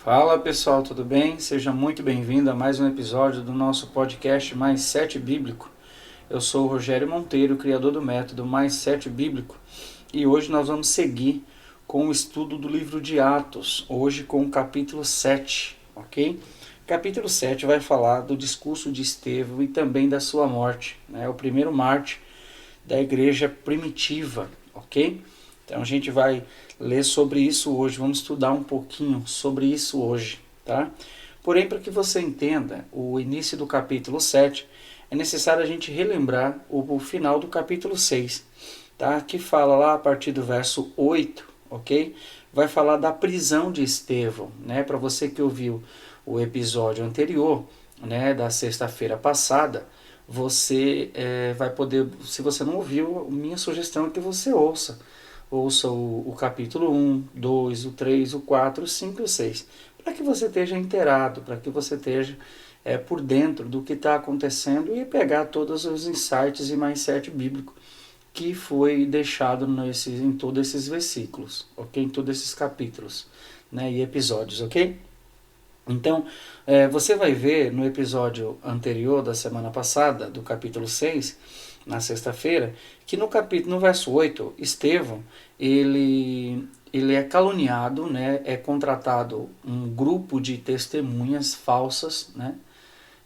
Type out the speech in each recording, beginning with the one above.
Fala pessoal, tudo bem? Seja muito bem-vindo a mais um episódio do nosso podcast Mais 7 Bíblico. Eu sou o Rogério Monteiro, criador do método Mais 7 Bíblico, e hoje nós vamos seguir com o estudo do livro de Atos, hoje com o capítulo 7, ok? Capítulo 7 vai falar do discurso de Estevão e também da sua morte, né? O primeiro mártir da igreja primitiva, ok? Então a gente vai ler sobre isso hoje, vamos estudar um pouquinho sobre isso hoje, tá? Porém, para que você entenda o início do capítulo 7, é necessário a gente relembrar o final do capítulo 6, tá? Que fala lá a partir do verso 8, ok? Vai falar da prisão de Estevão, né? Para você que ouviu o episódio anterior, né, da sexta-feira passada, você vai poder, se você não ouviu, minha sugestão é que você ouça o capítulo 1, 2, o 3, o 4, o 5 e o 6, para que você esteja inteirado, para que você esteja por dentro do que está acontecendo e pegar todos os insights e mindset bíblico que foi deixado em todos esses versículos, ok? Em todos esses capítulos, né, e episódios, ok? Então, você vai ver no episódio anterior da semana passada, do capítulo 6, na sexta-feira, que no verso 8, Estevão, ele é caluniado, né, é contratado um grupo de testemunhas falsas, né,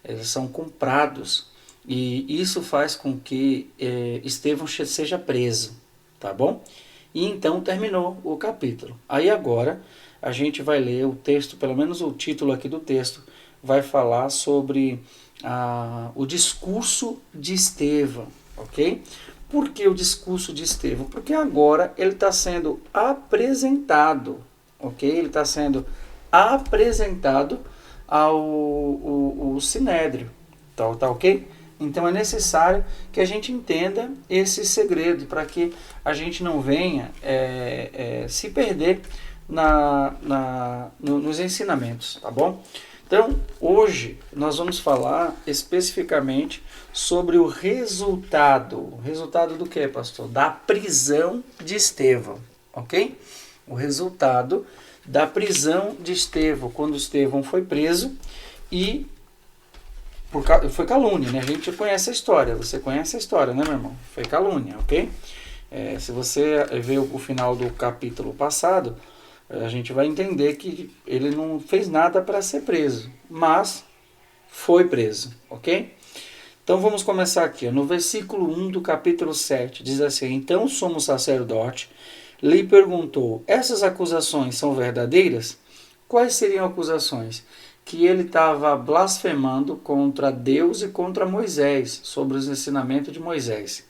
eles são comprados, e isso faz com que Estevão seja preso, tá bom? E então terminou o capítulo. Aí agora a gente vai ler o texto, pelo menos o título aqui do texto, vai falar sobre o discurso de Estevão, ok? Por que o discurso de Estevão? Porque agora ele está sendo apresentado, ok? Ele está sendo apresentado ao Sinédrio, tá ok? Então é necessário que a gente entenda esse segredo para que a gente não venha se perder nos ensinamentos, tá bom? Então, hoje nós vamos falar especificamente sobre o resultado. O resultado do que, pastor? Da prisão de Estevão, ok? O resultado da prisão de Estevão, quando Estevão foi preso e foi calúnia, né? A gente conhece a história, você conhece a história, né, meu irmão? Foi calúnia, ok? Se você ver o final do capítulo passado, a gente vai entender que ele não fez nada para ser preso, mas foi preso, ok? Então vamos começar aqui, no versículo 1 do capítulo 7, diz assim: Então o sumo sacerdote lhe perguntou, essas acusações são verdadeiras? Quais seriam acusações? Que ele estava blasfemando contra Deus e contra Moisés, sobre os ensinamentos de Moisés,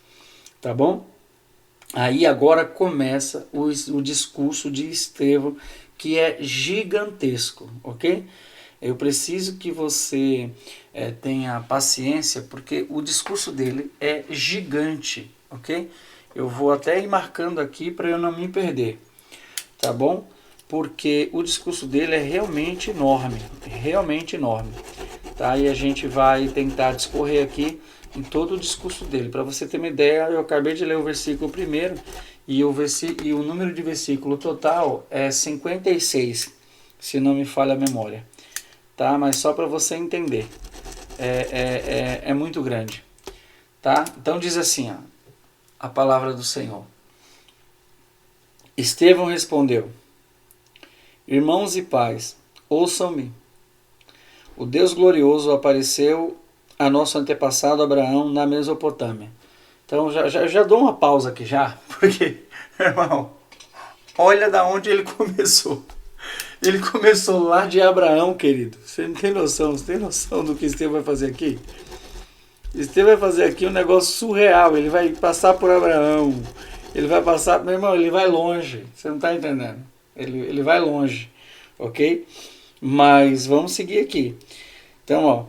tá bom? Aí agora começa o discurso de Estevão, que é gigantesco, ok? Eu preciso que você tenha paciência, porque o discurso dele é gigante, ok? Eu vou até ir marcando aqui para eu não me perder, tá bom? Porque o discurso dele é realmente enorme, tá? E a gente vai tentar discorrer aqui em todo o discurso dele. Para você ter uma ideia, eu acabei de ler o versículo primeiro e o número de versículo total é 56, se não me falha a memória, tá? Mas só para você entender, é muito grande, tá? Então diz assim, ó, a palavra do Senhor. Estevão respondeu: Irmãos e pais, ouçam-me. O Deus glorioso apareceu a nosso antepassado Abraão na Mesopotâmia. Então já dou uma pausa aqui já, porque, irmão, olha da onde ele começou. Ele começou lá de Abraão, querido. Você não tem noção, do que Estevão vai fazer aqui? Estevão vai fazer aqui um negócio surreal. Ele vai passar por Abraão. Ele vai passar, meu irmão, ele vai longe. Você não está entendendo? Ele vai longe, ok? Mas vamos seguir aqui. Então, ó,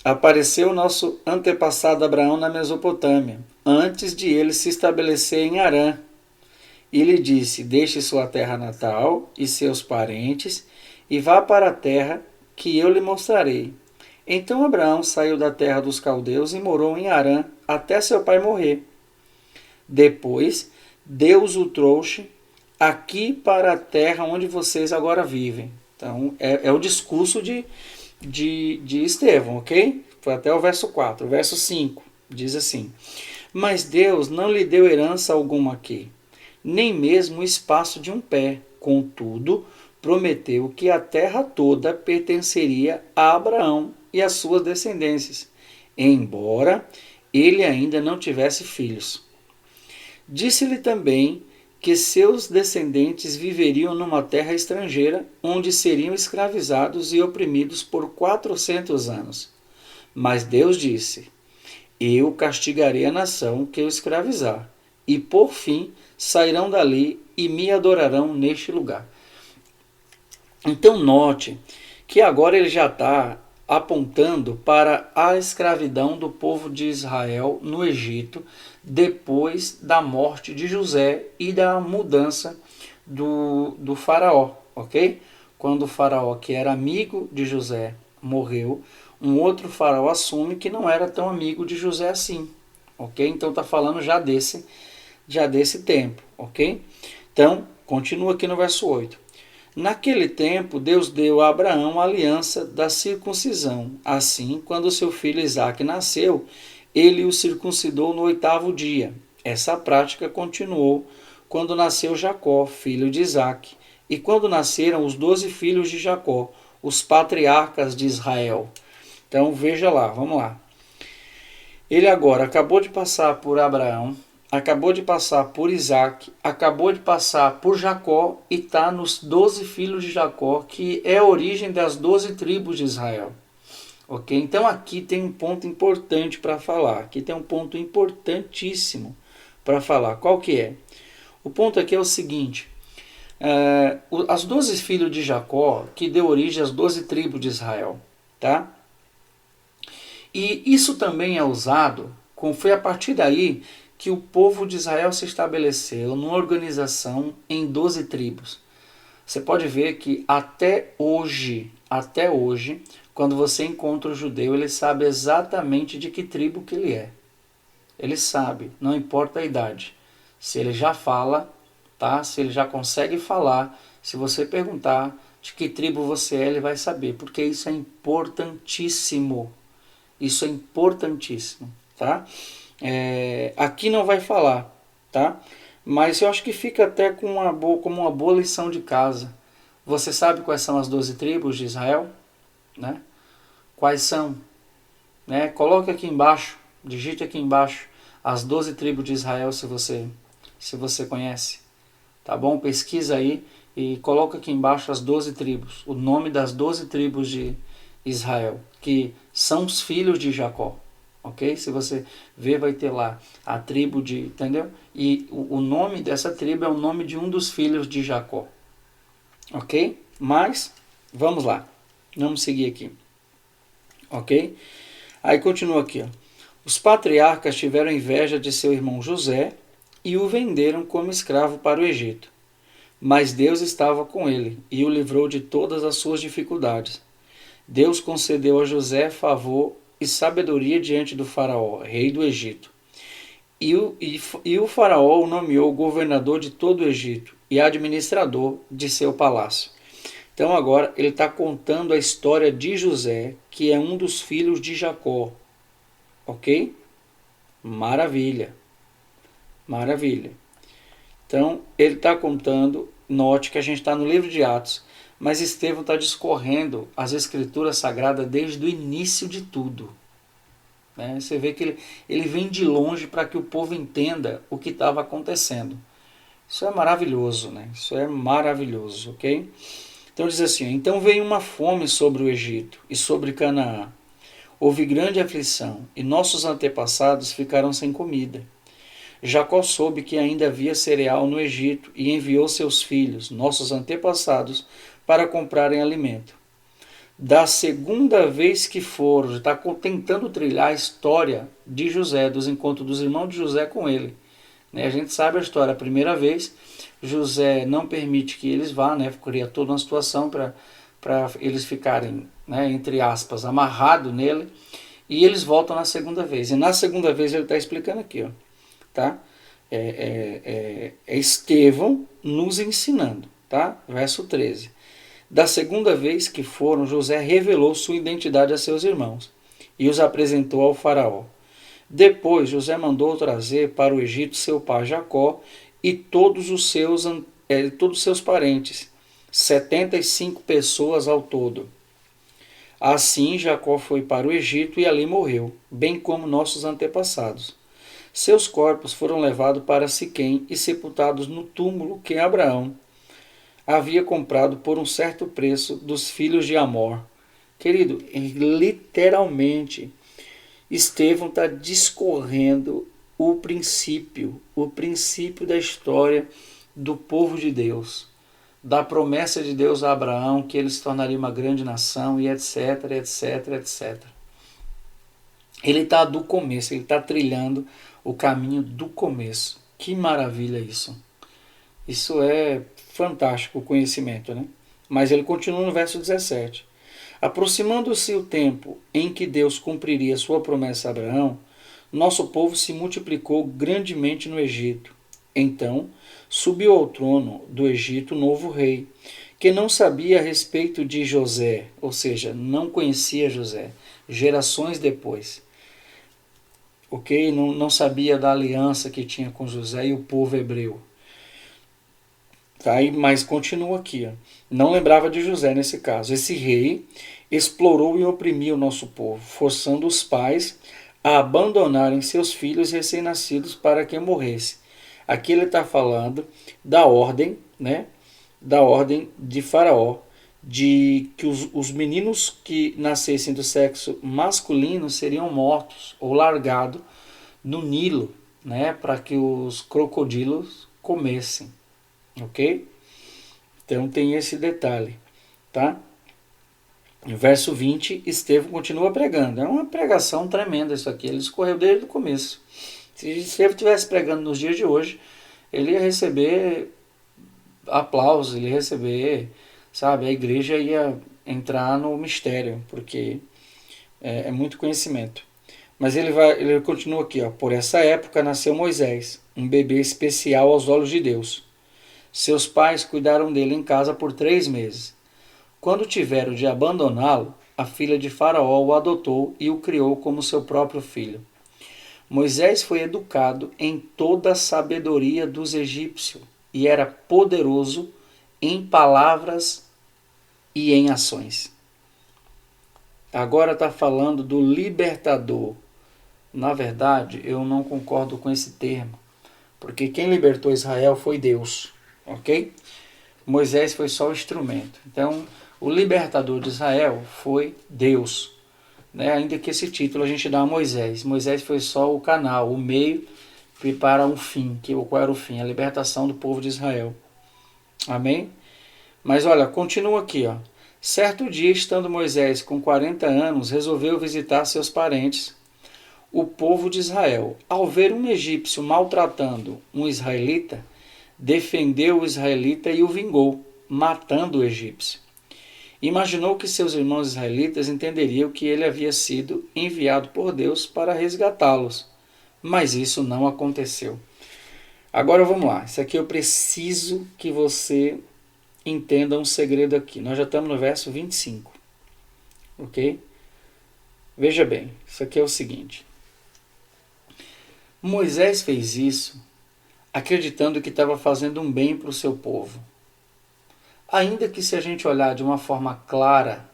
apareceu o nosso antepassado Abraão na Mesopotâmia, antes de ele se estabelecer em Harã. E lhe disse: Deixe sua terra natal e seus parentes, e vá para a terra que eu lhe mostrarei. Então Abraão saiu da terra dos caldeus e morou em Harã até seu pai morrer. Depois, Deus o trouxe aqui para a terra onde vocês agora vivem. Então, é o discurso de Estevão, ok? Foi até o verso 4. O verso 5 diz assim: Mas Deus não lhe deu herança alguma aqui, nem mesmo o espaço de um pé. Contudo, prometeu que a terra toda pertenceria a Abraão e às suas descendências, embora ele ainda não tivesse filhos. Disse-lhe também que seus descendentes viveriam numa terra estrangeira, onde seriam escravizados e oprimidos por 400 anos. Mas Deus disse: Eu castigarei a nação que o escravizar, e por fim sairão dali e me adorarão neste lugar. Então note que agora ele já está apontando para a escravidão do povo de Israel no Egito, depois da morte de José e da mudança do faraó, ok? Quando o faraó, que era amigo de José, morreu, um outro faraó assume que não era tão amigo de José assim, ok? Então está falando já desse tempo, ok? Então, continua aqui no verso 8. Naquele tempo, Deus deu a Abraão a aliança da circuncisão. Assim, quando seu filho Isaque nasceu, ele o circuncidou no 8º dia. Essa prática continuou quando nasceu Jacó, filho de Isaque, e quando nasceram os 12 filhos de Jacó, os patriarcas de Israel. Então, veja lá, vamos lá. Ele agora acabou de passar por Abraão, acabou de passar por Isaque, acabou de passar por Jacó e está nos 12 filhos de Jacó, que é a origem das 12 tribos de Israel. Ok? Então aqui tem um ponto importante para falar, aqui tem um ponto importantíssimo para falar. Qual que é? O ponto aqui é o seguinte, as 12 filhos de Jacó, que deu origem às 12 tribos de Israel, tá? E isso também é usado, foi a partir daí que o povo de Israel se estabeleceu numa organização em 12 tribos. Você pode ver que até hoje, quando você encontra o judeu, ele sabe exatamente de que tribo que ele é. Ele sabe, não importa a idade. Se ele já fala, tá? Se ele já consegue falar, se você perguntar de que tribo você é, ele vai saber, porque isso é importantíssimo. Isso é importantíssimo, tá? Aqui não vai falar, tá? Mas eu acho que fica até como uma boa lição de casa. Você sabe quais são as 12 tribos de Israel? Né? Quais são? Né? Coloque aqui embaixo, digite aqui embaixo as 12 tribos de Israel se você conhece. Tá bom? Pesquisa aí e coloca aqui embaixo as 12 tribos, o nome das 12 tribos de Israel, que são os filhos de Jacó. Ok? Se você ver, vai ter lá a tribo de... Entendeu? E o nome dessa tribo é o nome de um dos filhos de Jacó. Ok? Mas, vamos lá. Vamos seguir aqui. Ok? Aí continua aqui. Ó. Os patriarcas tiveram inveja de seu irmão José e o venderam como escravo para o Egito. Mas Deus estava com ele e o livrou de todas as suas dificuldades. Deus concedeu a José favor e sabedoria diante do faraó, rei do Egito. E o faraó o nomeou governador de todo o Egito e administrador de seu palácio. Então agora ele está contando a história de José, que é um dos filhos de Jacó. Ok? Maravilha. Maravilha. Então ele está contando, note que a gente está no livro de Atos, mas Estevão está discorrendo as escrituras sagradas desde o início de tudo. Né? Você vê que ele vem de longe para que o povo entenda o que estava acontecendo. Isso é maravilhoso, né? Isso é maravilhoso, ok? Então diz assim, então veio uma fome sobre o Egito e sobre Canaã. Houve grande aflição e nossos antepassados ficaram sem comida. Jacó soube que ainda havia cereal no Egito e enviou seus filhos, nossos antepassados, para comprarem alimento. Da segunda vez que foram, está tentando trilhar a história de José, dos encontros dos irmãos de José com ele. A gente sabe a história. A primeira vez, José não permite que eles vá, cria toda uma situação para eles ficarem, entre aspas, amarrados nele, e eles voltam na segunda vez. E na segunda vez ele está explicando aqui, ó, tá? É Estevão nos ensinando, tá? Verso 13. Da segunda vez que foram, José revelou sua identidade a seus irmãos e os apresentou ao faraó. Depois, José mandou trazer para o Egito seu pai Jacó e todos os seus parentes, 75 pessoas ao todo. Assim, Jacó foi para o Egito e ali morreu, bem como nossos antepassados. Seus corpos foram levados para Siquém e sepultados no túmulo que Abraão havia comprado por um certo preço dos filhos de Amor. Querido, literalmente, Estevão está discorrendo o princípio da história do povo de Deus, da promessa de Deus a Abraão, que ele se tornaria uma grande nação, e etc, etc, etc. Ele está do começo, ele está trilhando o caminho do começo. Que maravilha isso! Isso é fantástico o conhecimento, né? Mas ele continua no verso 17. Aproximando-se o tempo em que Deus cumpriria sua promessa a Abraão, nosso povo se multiplicou grandemente no Egito. Então, subiu ao trono do Egito um novo rei, que não sabia a respeito de José, ou seja, não conhecia José, gerações depois. Ok? Não sabia da aliança que tinha com José e o povo hebreu. Tá? Mas continua aqui. Ó. Não lembrava de José nesse caso. Esse rei explorou e oprimiu o nosso povo, forçando os pais a abandonarem seus filhos recém-nascidos para que morresse. Aqui ele está falando da ordem, né? Da ordem de Faraó, de que os meninos que nascessem do sexo masculino seriam mortos ou largados no Nilo, né? Para que os crocodilos comessem. Ok? Então tem esse detalhe, tá? No verso 20, Estevão continua pregando. É uma pregação tremenda isso aqui. Ele escorreu desde o começo. Se Estevão estivesse pregando nos dias de hoje, ele ia receber aplausos, ele ia receber, sabe, a igreja ia entrar no mistério, porque é muito conhecimento. Mas ele continua aqui, ó. Por essa época nasceu Moisés, um bebê especial aos olhos de Deus. Seus pais cuidaram dele em casa por 3 meses. Quando tiveram de abandoná-lo, a filha de Faraó o adotou e o criou como seu próprio filho. Moisés foi educado em toda a sabedoria dos egípcios e era poderoso em palavras e em ações. Agora está falando do libertador. Na verdade, eu não concordo com esse termo, porque quem libertou Israel foi Deus, ok? Moisés foi só o instrumento. Então, o libertador de Israel foi Deus. Né? Ainda que esse título a gente dá a Moisés. Moisés foi só o canal, o meio para um fim. Qual era o fim? A libertação do povo de Israel. Amém? Mas olha, continua aqui. Ó. Certo dia, estando Moisés com 40 anos, resolveu visitar seus parentes, o povo de Israel. Ao ver um egípcio maltratando um israelita, defendeu o israelita e o vingou, matando o egípcio. Imaginou que seus irmãos israelitas entenderiam que ele havia sido enviado por Deus para resgatá-los. Mas isso não aconteceu. Agora vamos lá. Isso aqui eu preciso que você entenda um segredo aqui. Nós já estamos no verso 25. Ok? Veja bem. Isso aqui é o seguinte. Moisés fez isso acreditando que estava fazendo um bem para o seu povo. Ainda que se a gente olhar de uma forma clara,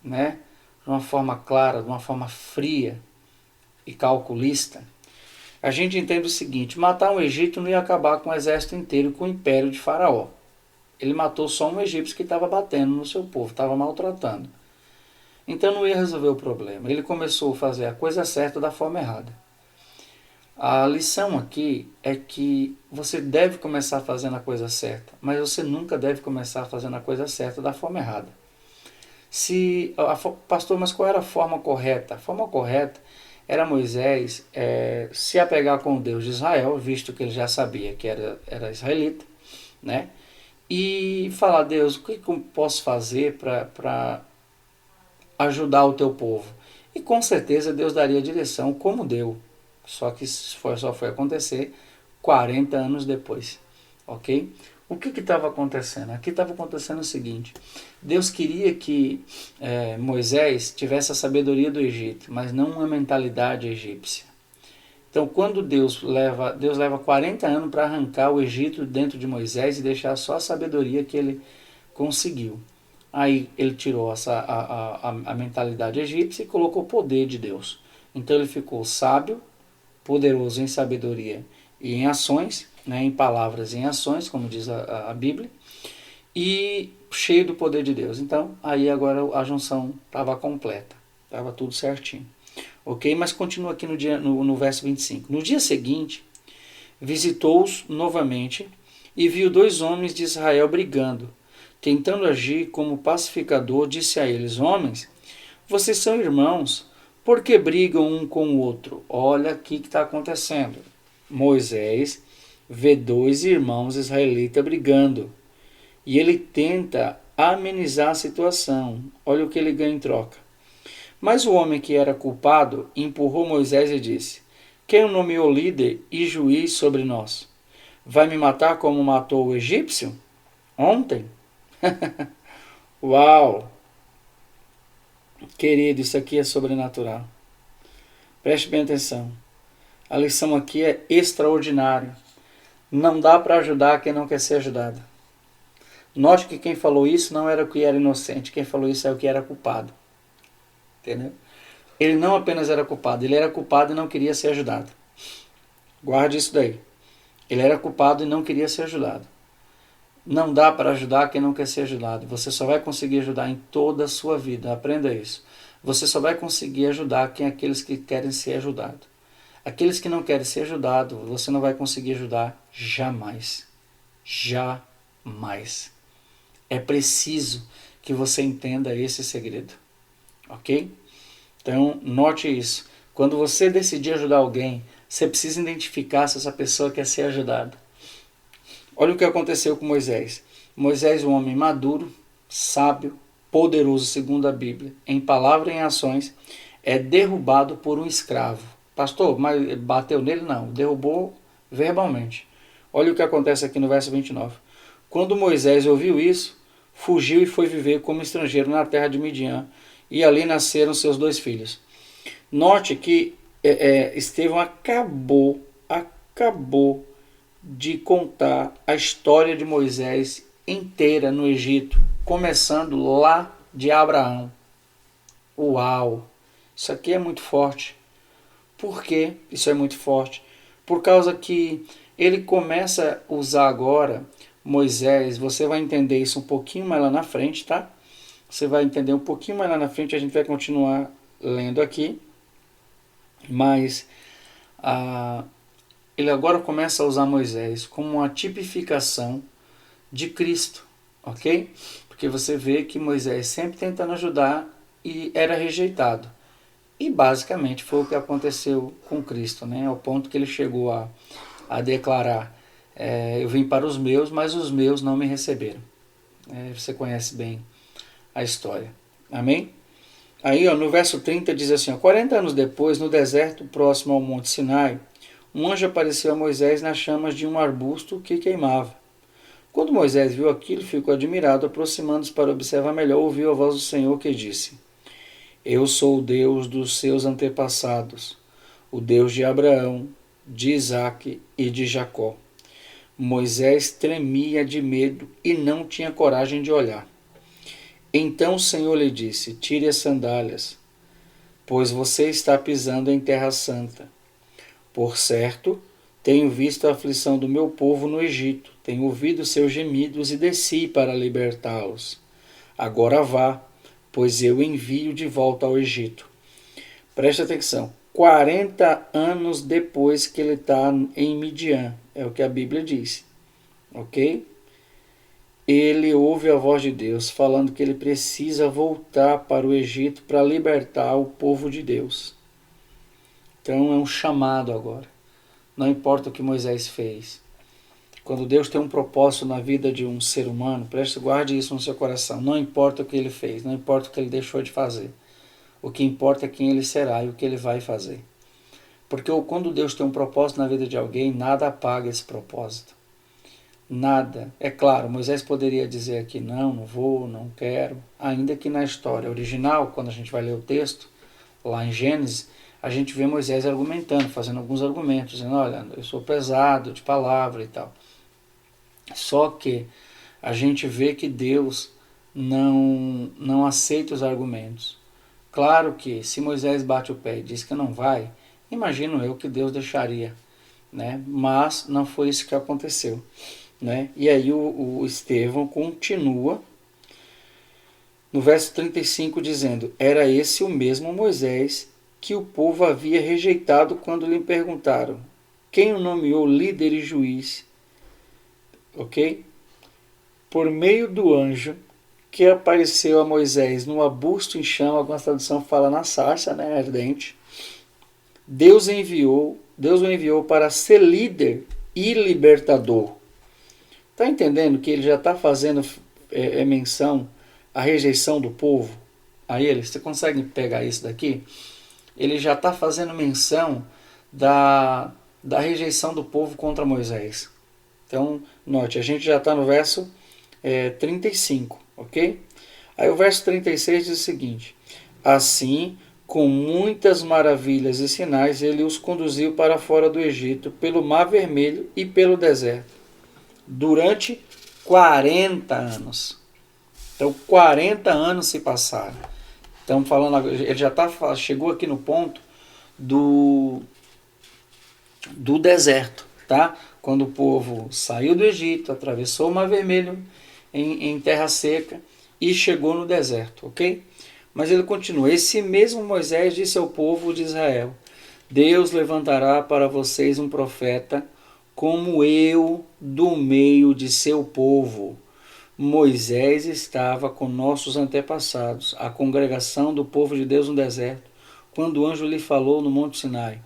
né, de uma forma fria e calculista, a gente entende o seguinte: matar um egípcio não ia acabar com o exército inteiro, com o império de Faraó. Ele matou só um egípcio que estava batendo no seu povo, estava maltratando. Então não ia resolver o problema. Ele começou a fazer a coisa certa da forma errada. A lição aqui é que você deve começar fazendo a coisa certa, mas você nunca deve começar fazendo a coisa certa da forma errada. Pastor, mas qual era a forma correta? A forma correta era Moisés se apegar com o Deus de Israel, visto que ele já sabia que era israelita, né? E falar: Deus, o que eu posso fazer para ajudar o teu povo? E com certeza Deus daria direção, como deu. Só que só foi acontecer 40 anos depois, ok? O que estava acontecendo? Aqui estava acontecendo o seguinte: Deus queria que Moisés tivesse a sabedoria do Egito, mas não uma mentalidade egípcia. Então, quando Deus leva 40 anos para arrancar o Egito dentro de Moisés e deixar só a sabedoria que ele conseguiu. Aí ele tirou a mentalidade egípcia e colocou o poder de Deus. Então ele ficou sábio, poderoso em sabedoria e em ações, né, em palavras e em ações, como diz a Bíblia, e cheio do poder de Deus. Então, aí agora a junção estava completa, estava tudo certinho. Ok? Mas continua aqui no verso 25. No dia seguinte, visitou-os novamente e viu 2 homens de Israel brigando. Tentando agir como pacificador, disse a eles: Homens, vocês são irmãos, por que brigam um com o outro? Olha aqui o que está acontecendo. Moisés vê 2 irmãos israelitas brigando e ele tenta amenizar a situação. Olha o que ele ganha em troca. Mas o homem que era culpado empurrou Moisés e disse: Quem o nomeou líder e juiz sobre nós? Vai me matar como matou o egípcio? Ontem? Uau! Querido, isso aqui é sobrenatural. Preste bem atenção. A lição aqui é extraordinária. Não dá para ajudar quem não quer ser ajudado. Note que quem falou isso não era o que era inocente. Quem falou isso é o que era culpado. Entendeu? Ele não apenas era culpado, ele era culpado e não queria ser ajudado. Guarde isso daí. Ele era culpado e não queria ser ajudado. Não dá para ajudar quem não quer ser ajudado. Você só vai conseguir ajudar em toda a sua vida. Aprenda isso. Você só vai conseguir ajudar aqueles que querem ser ajudados. Aqueles que não querem ser ajudados, você não vai conseguir ajudar jamais. Jamais. É preciso que você entenda esse segredo. Ok? Então, note isso. Quando você decidir ajudar alguém, você precisa identificar se essa pessoa quer ser ajudada. Olha o que aconteceu com Moisés. Moisés, um homem maduro, sábio, poderoso, segundo a Bíblia, em palavra e em ações, é derrubado por um escravo. Pastor, mas bateu nele? Não, derrubou verbalmente. Olha o que acontece aqui no verso 29. Quando Moisés ouviu isso, fugiu e foi viver como estrangeiro na terra de Midian, e ali nasceram seus 2 filhos. Note que Estevão acabou de contar a história de Moisés inteira no Egito, começando lá de Abraão. Uau! Isso aqui é muito forte. Por que isso é muito forte? Por causa que ele começa a usar agora Moisés, você vai entender isso um pouquinho mais lá na frente, tá? Você vai entender um pouquinho mais lá na frente, a gente vai continuar lendo aqui, mas ele agora começa a usar Moisés como uma tipificação de Cristo, ok? Porque você vê que Moisés sempre tentando ajudar e era rejeitado. E basicamente foi o que aconteceu com Cristo, né? Ao ponto que ele chegou a declarar: eu vim para os meus, mas os meus não me receberam. Você conhece bem a história. Amém? Aí no verso 30 diz assim: 40 anos depois, no deserto próximo ao Monte Sinai, um anjo apareceu a Moisés nas chamas de um arbusto que queimava. Quando Moisés viu aquilo, ficou admirado. Aproximando-se para observar melhor, ouviu a voz do Senhor que disse: Eu sou o Deus dos seus antepassados, o Deus de Abraão, de Isaque e de Jacó. Moisés tremia de medo e não tinha coragem de olhar. Então o Senhor lhe disse: Tire as sandálias, pois você está pisando em terra santa. Por certo, tenho visto a aflição do meu povo no Egito, tenho ouvido seus gemidos e desci para libertá-los. Agora vá, pois eu envio de volta ao Egito. Preste atenção, 40 anos depois que ele está em Midian, é o que a Bíblia diz, ok? Ele ouve a voz de Deus falando que ele precisa voltar para o Egito para libertar o povo de Deus. Então é um chamado agora. Não importa o que Moisés fez. Quando Deus tem um propósito na vida de um ser humano, guarde isso no seu coração. Não importa o que ele fez, não importa o que ele deixou de fazer. O que importa é quem ele será e o que ele vai fazer. Porque quando Deus tem um propósito na vida de alguém, nada apaga esse propósito. Nada. É claro, Moisés poderia dizer aqui, não, não vou, não quero. Ainda que na história original, quando a gente vai ler o texto, lá em Gênesis, a gente vê Moisés argumentando, fazendo alguns argumentos, dizendo, olha, eu sou pesado de palavra e tal. Só que a gente vê que Deus não aceita os argumentos. Claro que se Moisés bate o pé e diz que não vai, imagino eu que Deus deixaria, né? Mas não foi isso que aconteceu, né? E aí o Estevão continua no verso 35 dizendo: era esse o mesmo Moisés que o povo havia rejeitado quando lhe perguntaram: quem o nomeou líder e juiz? Ok? Por meio do anjo que apareceu a Moisés no arbusto em chama, alguma tradução fala na sarça, né, ardente, Deus o enviou para ser líder e libertador. Está entendendo que ele já está fazendo menção à rejeição do povo a ele? Você consegue pegar isso daqui? Ele já está fazendo menção da rejeição do povo contra Moisés. Então, note, a gente já está no verso 35, ok? Aí o verso 36 diz o seguinte: assim, com muitas maravilhas e sinais, ele os conduziu para fora do Egito, pelo Mar Vermelho e pelo deserto, durante 40 anos. Então, 40 anos se passaram. Estamos falando, ele já chegou aqui no ponto do deserto, tá? Quando o povo saiu do Egito, atravessou o Mar Vermelho em terra seca e chegou no deserto, ok? Mas ele continua: esse mesmo Moisés disse ao povo de Israel: Deus levantará para vocês um profeta como eu do meio de seu povo. Moisés estava com nossos antepassados, a congregação do povo de Deus no deserto, quando o anjo lhe falou no Monte Sinai.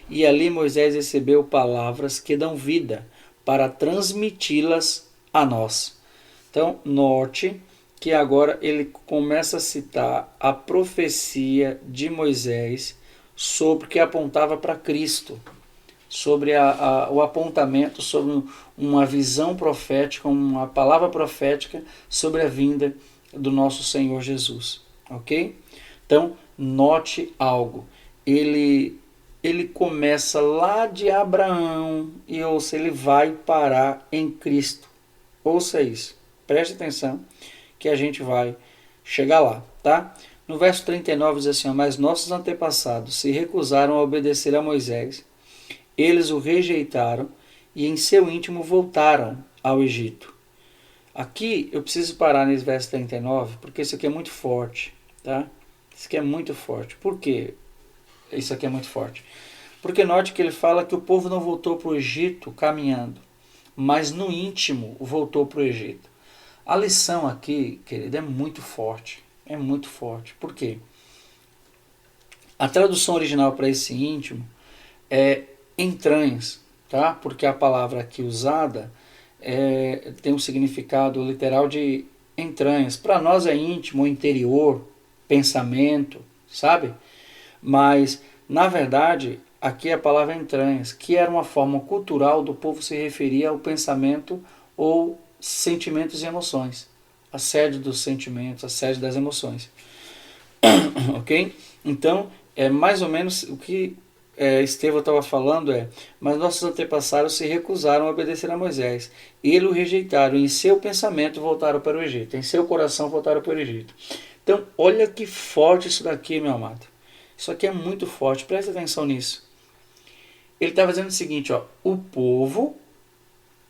E ali Moisés recebeu palavras que dão vida, para transmiti-las a nós. Então, note que agora ele começa a citar a profecia de Moisés sobre que apontava para Cristo, sobre o apontamento, sobre uma visão profética, uma palavra profética sobre a vinda do nosso Senhor Jesus, ok? Então, note algo, ele começa lá de Abraão e ouça, ele vai parar em Cristo. Ouça isso, preste atenção que a gente vai chegar lá, tá? No verso 39 diz assim: mas nossos antepassados se recusaram a obedecer a Moisés, eles o rejeitaram e em seu íntimo voltaram ao Egito. Aqui eu preciso parar nesse verso 39, porque isso aqui é muito forte, tá? Isso aqui é muito forte. Por quê? Isso aqui é muito forte. Porque note que ele fala que o povo não voltou para o Egito caminhando, mas no íntimo voltou para o Egito. A lição aqui, querido, é muito forte. É muito forte. Por quê? A tradução original para esse íntimo é entranhas, tá? Porque a palavra aqui usada tem um significado literal de entranhas. Para nós é íntimo, interior, pensamento, sabe? Mas, na verdade, aqui a palavra entranhas, que era uma forma cultural do povo se referir ao pensamento ou sentimentos e emoções. A sede dos sentimentos, a sede das emoções. Ok? Então, é mais ou menos o que Estevão estava falando mas nossos antepassados se recusaram a obedecer a Moisés. Ele o rejeitaram e em seu pensamento voltaram para o Egito. Em seu coração voltaram para o Egito. Então, olha que forte isso daqui, meu amado. Isso aqui é muito forte, presta atenção nisso. Ele está fazendo o seguinte, ó, o povo,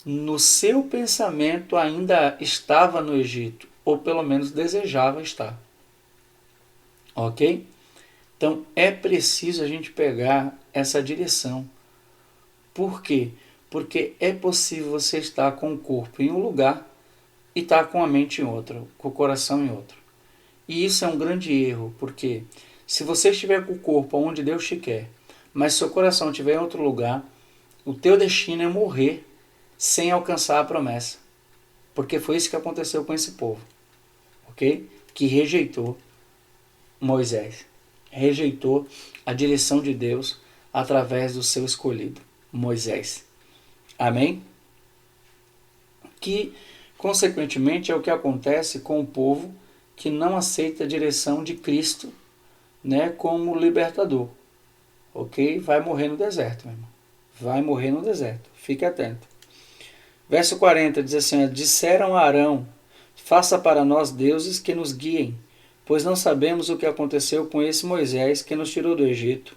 no seu pensamento, ainda estava no Egito, ou pelo menos desejava estar. Ok? Então, é preciso a gente pegar essa direção. Por quê? Porque é possível você estar com o corpo em um lugar e estar com a mente em outro, com o coração em outro. E isso é um grande erro, porque se você estiver com o corpo onde Deus te quer, mas seu coração estiver em outro lugar, o teu destino é morrer sem alcançar a promessa. Porque foi isso que aconteceu com esse povo, ok? Que rejeitou Moisés, rejeitou a direção de Deus através do seu escolhido, Moisés. Amém? que, consequentemente, é o que acontece com o povo que não aceita a direção de Cristo, né, como libertador. Ok? Vai morrer no deserto, meu irmão. Vai morrer no deserto. Fique atento. Verso 40 diz assim: disseram a Arão: faça para nós deuses que nos guiem, pois não sabemos o que aconteceu com esse Moisés que nos tirou do Egito.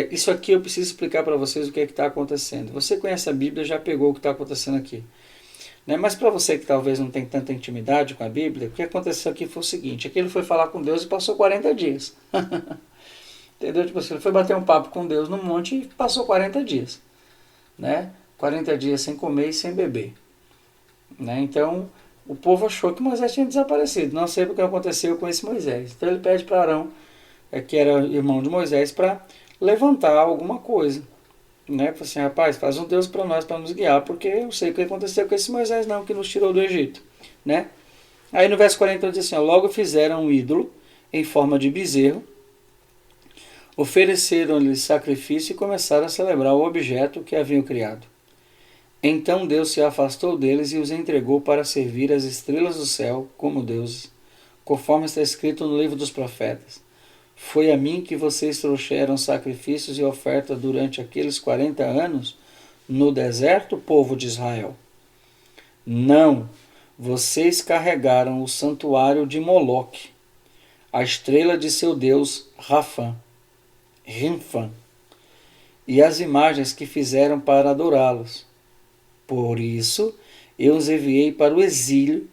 Isso aqui eu preciso explicar para vocês o que é que está acontecendo. Você conhece a Bíblia, já pegou o que está acontecendo aqui. Né? Mas para você que talvez não tem tanta intimidade com a Bíblia, o que aconteceu aqui foi o seguinte: aqui ele foi falar com Deus e passou 40 dias. Entendeu? Tipo assim, ele foi bater um papo com Deus no monte e passou 40 dias. Né? 40 dias sem comer e sem beber. Né? Então, o povo achou que Moisés tinha desaparecido. Não sei o que aconteceu com esse Moisés. Então ele pede para Arão, que era irmão de Moisés, para levantar alguma coisa. Né? Falei assim: rapaz, faz um Deus para nós, para nos guiar, porque eu sei o que aconteceu com esse Moisés não, que nos tirou do Egito. Né? Aí no verso 40 diz assim: logo fizeram um ídolo em forma de bezerro, ofereceram-lhe sacrifício e começaram a celebrar o objeto que haviam criado. Então Deus se afastou deles e os entregou para servir as estrelas do céu como deuses, conforme está escrito no livro dos profetas. Foi a mim que vocês trouxeram sacrifícios e oferta durante aqueles 40 anos no deserto, povo de Israel. Não, vocês carregaram o santuário de Moloque, a estrela de seu deus Rinfã, e as imagens que fizeram para adorá-los. Por isso, eu os enviei para o exílio,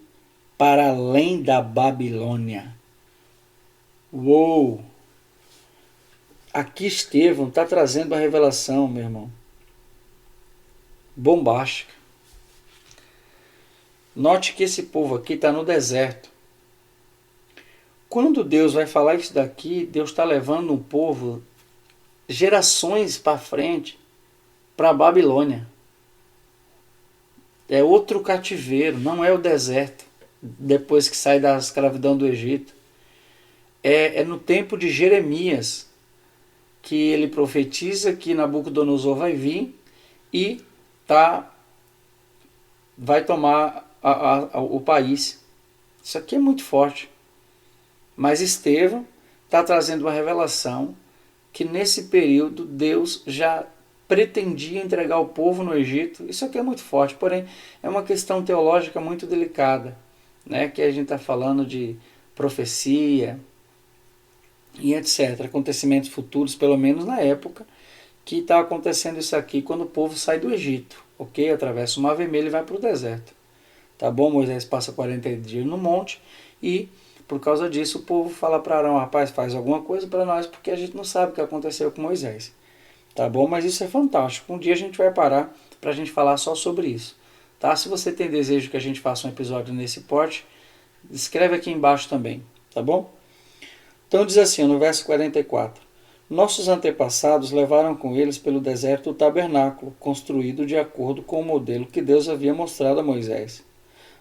para além da Babilônia. Uou! Aqui Estevão está trazendo a revelação, meu irmão, bombástica. Note que esse povo aqui está no deserto. Quando Deus vai falar isso daqui, Deus está levando um povo gerações para frente para a Babilônia. É outro cativeiro, não é o deserto, depois que sai da escravidão do Egito. É no tempo de Jeremias, que ele profetiza que Nabucodonosor vai vir e vai tomar o país. Isso aqui é muito forte. Mas Estevão está trazendo uma revelação que nesse período Deus já pretendia entregar o povo no Egito. Isso aqui é muito forte, porém é uma questão teológica muito delicada, né? Que a gente está falando de profecia e etc. Acontecimentos futuros, pelo menos na época que está acontecendo isso aqui, quando o povo sai do Egito, ok? Atravessa o Mar Vermelho e vai para o deserto. Tá bom? Moisés passa 40 dias no monte e por causa disso o povo fala para Arão: rapaz, faz alguma coisa para nós, porque a gente não sabe o que aconteceu com Moisés. Tá bom? Mas isso é fantástico. Um dia a gente vai parar para a gente falar só sobre isso. Tá? Se você tem desejo que a gente faça um episódio nesse porte, escreve aqui embaixo também. Tá bom? Então diz assim, no verso 44. Nossos antepassados levaram com eles pelo deserto o tabernáculo, construído de acordo com o modelo que Deus havia mostrado a Moisés.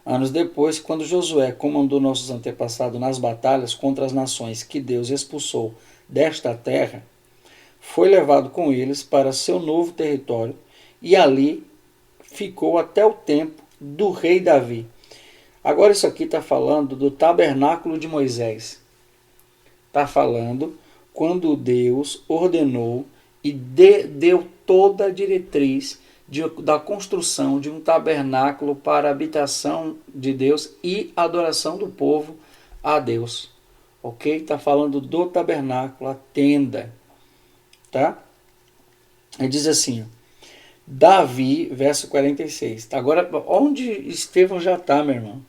Anos depois, quando Josué comandou nossos antepassados nas batalhas contra as nações que Deus expulsou desta terra, foi levado com eles para seu novo território e ali ficou até o tempo do rei Davi. Agora isso aqui está falando do tabernáculo de Moisés. Está falando quando Deus ordenou e deu toda a diretriz da construção de um tabernáculo para a habitação de Deus e adoração do povo a Deus. Ok? Está falando do tabernáculo, a tenda. Tá? Ele diz assim, Davi, verso 46. Agora, onde Estevão já está, meu irmão?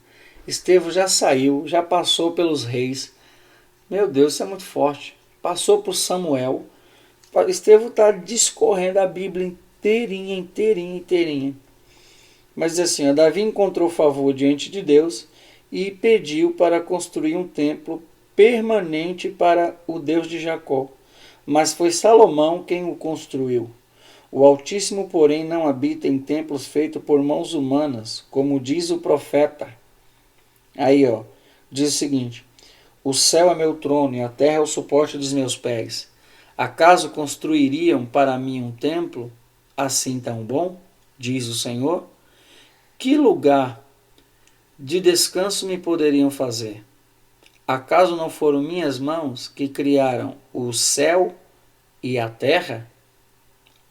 Estevão já saiu, já passou pelos reis. Meu Deus, isso é muito forte. Passou por Samuel. Estevão está discorrendo a Bíblia inteirinha. Mas diz assim, Davi encontrou favor diante de Deus e pediu para construir um templo permanente para o Deus de Jacó. Mas foi Salomão quem o construiu. O Altíssimo, porém, não habita em templos feitos por mãos humanas, como diz o profeta. Aí, diz o seguinte, o céu é meu trono e a terra é o suporte dos meus pés. Acaso construiriam para mim um templo assim tão bom? Diz o Senhor. que lugar de descanso me poderiam fazer? Acaso não foram minhas mãos que criaram o céu e a terra?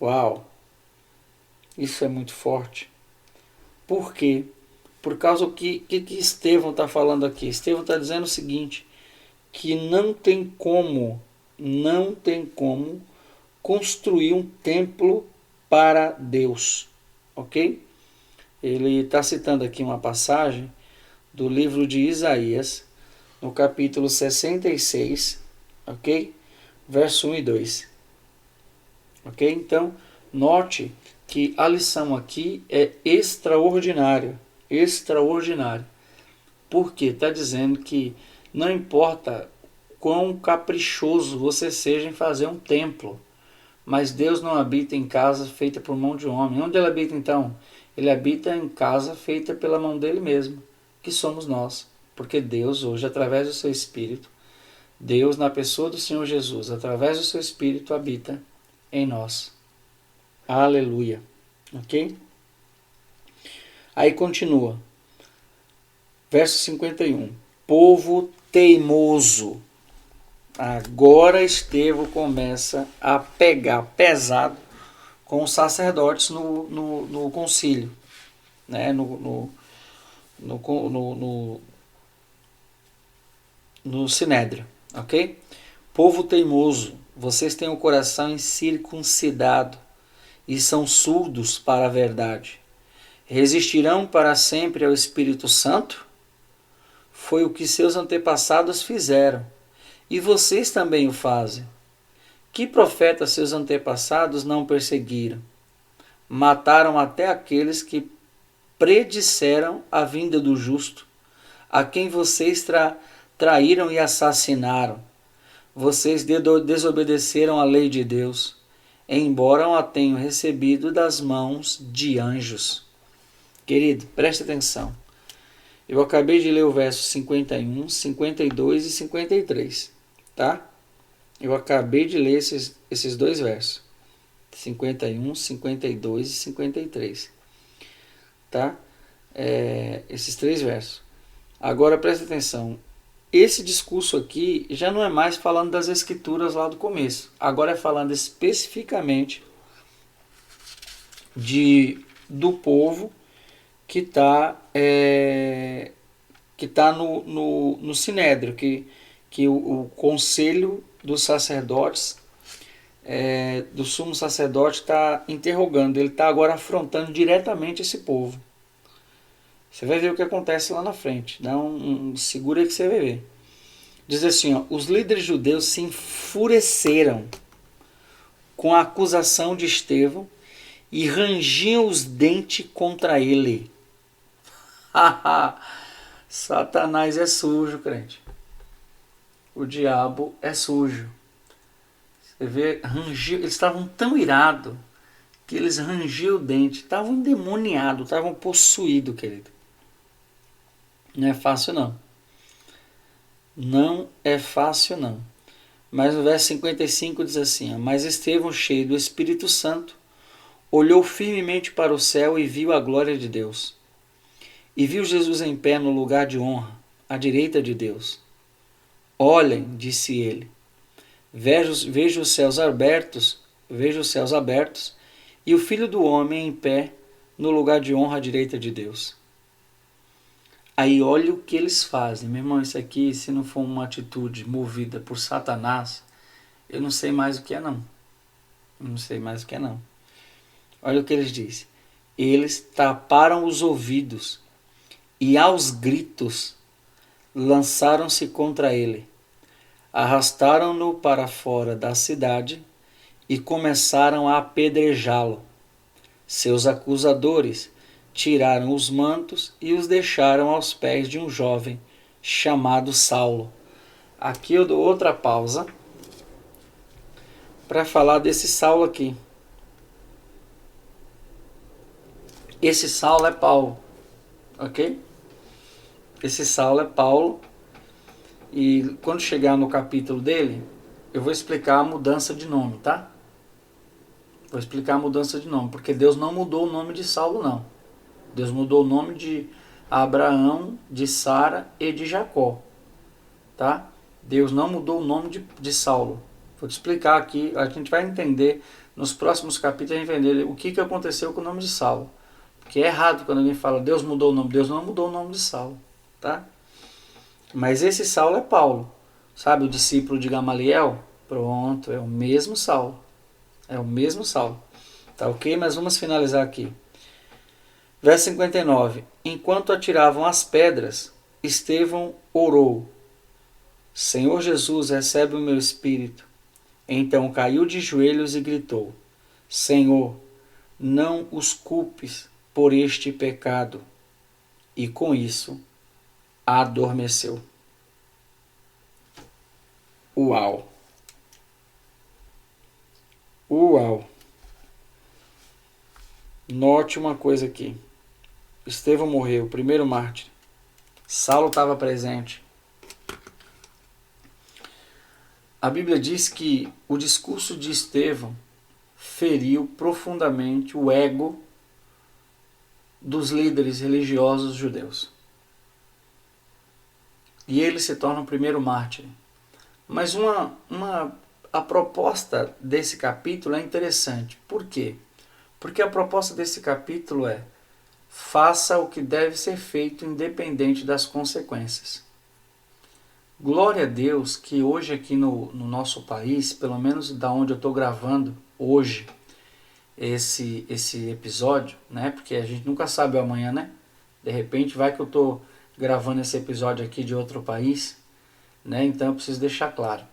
Uau! Isso é muito forte. Por quê? Por causa do que Estevão está falando aqui. Estevão está dizendo o seguinte, que não tem como construir um templo para Deus, ok? Ele está citando aqui uma passagem do livro de Isaías, no capítulo 66, ok? Verso 1 e 2. Ok? Então, note que a lição aqui é extraordinária. Extraordinária. Porque está dizendo que não importa quão caprichoso você seja em fazer um templo, mas Deus não habita em casa feita por mão de homem. Onde ele habita então? Ele habita em casa feita pela mão dele mesmo, que somos nós. Porque Deus hoje, através do seu Espírito, Deus na pessoa do Senhor Jesus, através do seu Espírito, habita em nós. Aleluia. Ok? Aí continua. Verso 51. Povo teimoso. Agora Estevão começa a pegar pesado com os sacerdotes no concílio, né? No Sinédrio, ok? Povo teimoso, vocês têm o coração incircuncidado e são surdos para a verdade. Resistirão para sempre ao Espírito Santo? Foi o que seus antepassados fizeram, e vocês também o fazem. Que profetas seus antepassados não perseguiram? Mataram até aqueles que predisseram a vinda do justo, a quem vocês traíram e assassinaram. Vocês desobedeceram à lei de Deus, embora a tenham recebido das mãos de anjos. Querido, preste atenção. Eu acabei de ler o verso 51, 52 e 53, tá? Eu acabei de ler esses dois versos. 51, 52 e 53. Tá? Esses três versos. Agora preste atenção. Esse discurso aqui já não é mais falando das escrituras lá do começo. Agora é falando especificamente do povo que está no Sinédrio, que o conselho dos sacerdotes, do sumo sacerdote, está interrogando. Ele está agora afrontando diretamente esse povo. Você vai ver o que acontece lá na frente. Segura aí que você vai ver. Diz assim, ó, os líderes judeus se enfureceram com a acusação de Estevão e rangiam os dentes contra ele. Satanás é sujo, crente. O diabo é sujo. Você vê, eles estavam tão irados que eles rangiam o dente. Estavam endemoniados, estavam possuídos, querido. Não é fácil, não. Não é fácil, não. Mas no verso 55 diz assim, ó, mas Estevão, cheio do Espírito Santo, olhou firmemente para o céu e viu a glória de Deus. E viu Jesus em pé no lugar de honra, à direita de Deus. Olhem, disse ele, vejo os céus abertos e o Filho do Homem em pé no lugar de honra à direita de Deus. Aí olha o que eles fazem. Meu irmão, isso aqui, se não for uma atitude movida por Satanás, eu não sei mais o que é não. Olha o que eles dizem. Eles taparam os ouvidos e aos gritos lançaram-se contra ele. Arrastaram-no para fora da cidade e começaram a apedrejá-lo. Seus acusadores tiraram os mantos e os deixaram aos pés de um jovem chamado Saulo. Aqui eu dou outra pausa para falar desse Saulo aqui. Esse Saulo é Paulo, ok? Esse Saulo é Paulo, e quando chegar no capítulo dele, eu vou explicar a mudança de nome, tá? Vou explicar a mudança de nome, porque Deus não mudou o nome de Saulo, não. Deus mudou o nome de Abraão, de Sara e de Jacó. Tá? Deus não mudou o nome de Saulo. Vou te explicar aqui, a gente vai entender nos próximos capítulos, a gente vai entender o que aconteceu com o nome de Saulo. Porque é errado quando alguém fala Deus mudou o nome. Deus não mudou o nome de Saulo. Tá? Mas esse Saulo é Paulo. Sabe o discípulo de Gamaliel? Pronto, é o mesmo Saulo. É o mesmo Saulo. Tá ok? Mas vamos finalizar aqui. Verso 59. Enquanto atiravam as pedras, Estevão orou: Senhor Jesus, recebe o meu espírito. Então caiu de joelhos e gritou: Senhor, não os culpes por este pecado. E com isso, adormeceu. Uau! Uau! Note uma coisa aqui. Estevão morreu, o primeiro mártir. Saulo estava presente. A Bíblia diz que o discurso de Estevão feriu profundamente o ego dos líderes religiosos judeus. E ele se torna o primeiro mártir. Mas a proposta desse capítulo é interessante. Por quê? Porque a proposta desse capítulo é: faça o que deve ser feito independente das consequências. Glória a Deus que hoje aqui no nosso país, pelo menos da onde eu estou gravando hoje esse episódio, né? Porque a gente nunca sabe o amanhã, né? De repente vai que eu estou gravando esse episódio aqui de outro país, né? Então eu preciso deixar claro.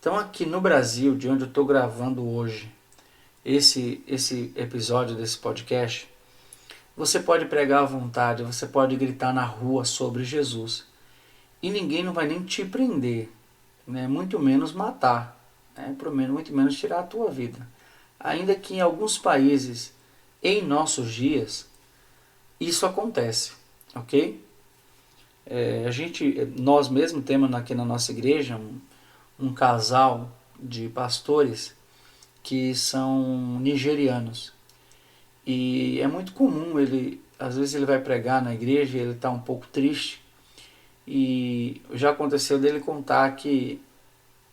Então aqui no Brasil, de onde eu estou gravando hoje esse episódio desse podcast, você pode pregar à vontade, você pode gritar na rua sobre Jesus. E ninguém não vai nem te prender, né? Muito menos matar, né? Muito menos tirar a tua vida. Ainda que em alguns países, em nossos dias, isso acontece, ok? Nós mesmos temos aqui na nossa igreja um casal de pastores que são nigerianos. E é muito comum, às vezes ele vai pregar na igreja e ele está um pouco triste. E já aconteceu dele contar que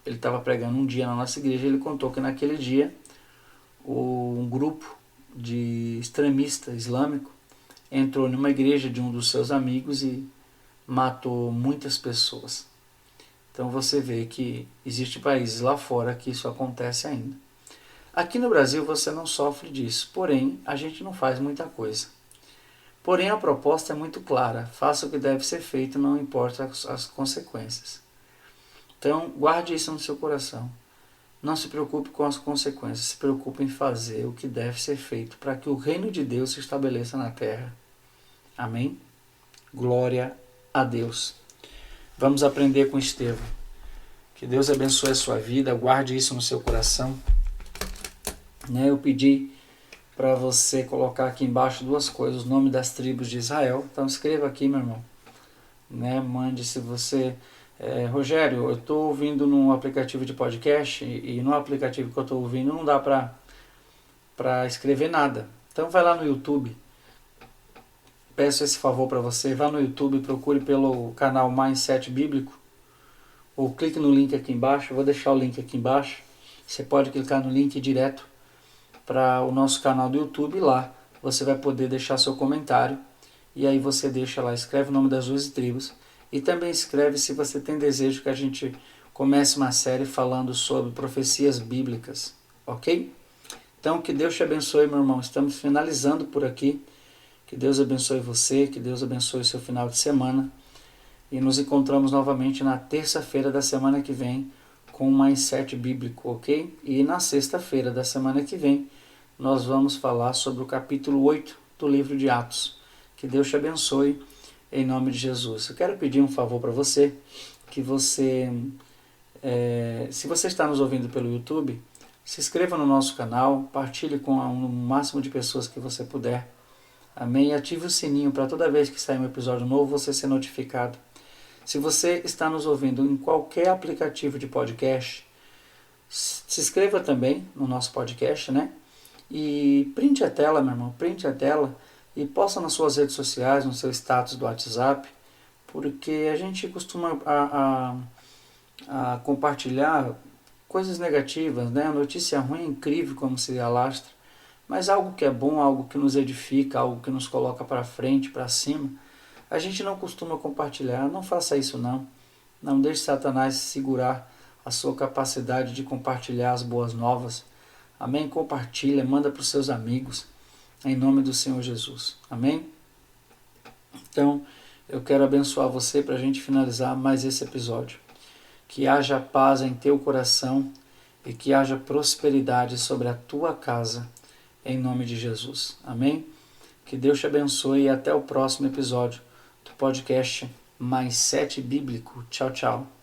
ele estava pregando um dia na nossa igreja, ele contou que naquele dia um grupo de extremista islâmico entrou numa igreja de um dos seus amigos e matou muitas pessoas. Então você vê que existem países lá fora que isso acontece ainda. Aqui no Brasil você não sofre disso, porém a gente não faz muita coisa. Porém a proposta é muito clara: faça o que deve ser feito, não importa as consequências. Então guarde isso no seu coração. Não se preocupe com as consequências, se preocupe em fazer o que deve ser feito para que o reino de Deus se estabeleça na terra. Amém? Glória a Deus. Vamos aprender com Estevão. Que Deus abençoe a sua vida, guarde isso no seu coração. Eu pedi para você colocar aqui embaixo duas coisas: o nome das tribos de Israel. Então escreva aqui, meu irmão. Mande se você... Rogério, eu estou ouvindo num aplicativo de podcast e no aplicativo que eu estou ouvindo não dá para escrever nada. Então vai lá no YouTube. Peço esse favor para você. Vá no YouTube, procure pelo canal Mindset Bíblico. Ou clique no link aqui embaixo. Eu vou deixar o link aqui embaixo. Você pode clicar no link direto para o nosso canal do YouTube. Lá você vai poder deixar seu comentário. E aí você deixa lá, escreve o nome das 12 tribos. E também escreve se você tem desejo que a gente comece uma série falando sobre profecias bíblicas, ok? Então que Deus te abençoe, meu irmão. Estamos finalizando por aqui. Que Deus abençoe você, que Deus abençoe o seu final de semana. E nos encontramos novamente na terça-feira da semana que vem com um Mindset Bíblico, ok? E na sexta-feira da semana que vem nós vamos falar sobre o capítulo 8 do livro de Atos. Que Deus te abençoe em nome de Jesus. Eu quero pedir um favor para você, que você, se você está nos ouvindo pelo YouTube, se inscreva no nosso canal, partilhe com o máximo de pessoas que você puder. Amém? E ative o sininho para toda vez que sair um episódio novo você ser notificado. Se você está nos ouvindo em qualquer aplicativo de podcast, se inscreva também no nosso podcast, né? E printe a tela, meu irmão, printe a tela, e posta nas suas redes sociais, no seu status do WhatsApp, porque a gente costuma a compartilhar coisas negativas, né? A notícia ruim é incrível como se alastra, mas algo que é bom, algo que nos edifica, algo que nos coloca para frente, para cima, a gente não costuma compartilhar. Não faça isso não. Não deixe Satanás segurar a sua capacidade de compartilhar as boas novas. Amém? Compartilha, manda para os seus amigos, em nome do Senhor Jesus. Amém? Então, eu quero abençoar você para a gente finalizar mais esse episódio. Que haja paz em teu coração e que haja prosperidade sobre a tua casa, em nome de Jesus. Amém? Que Deus te abençoe e até o próximo episódio do podcast Mais 7 Bíblico. Tchau, tchau.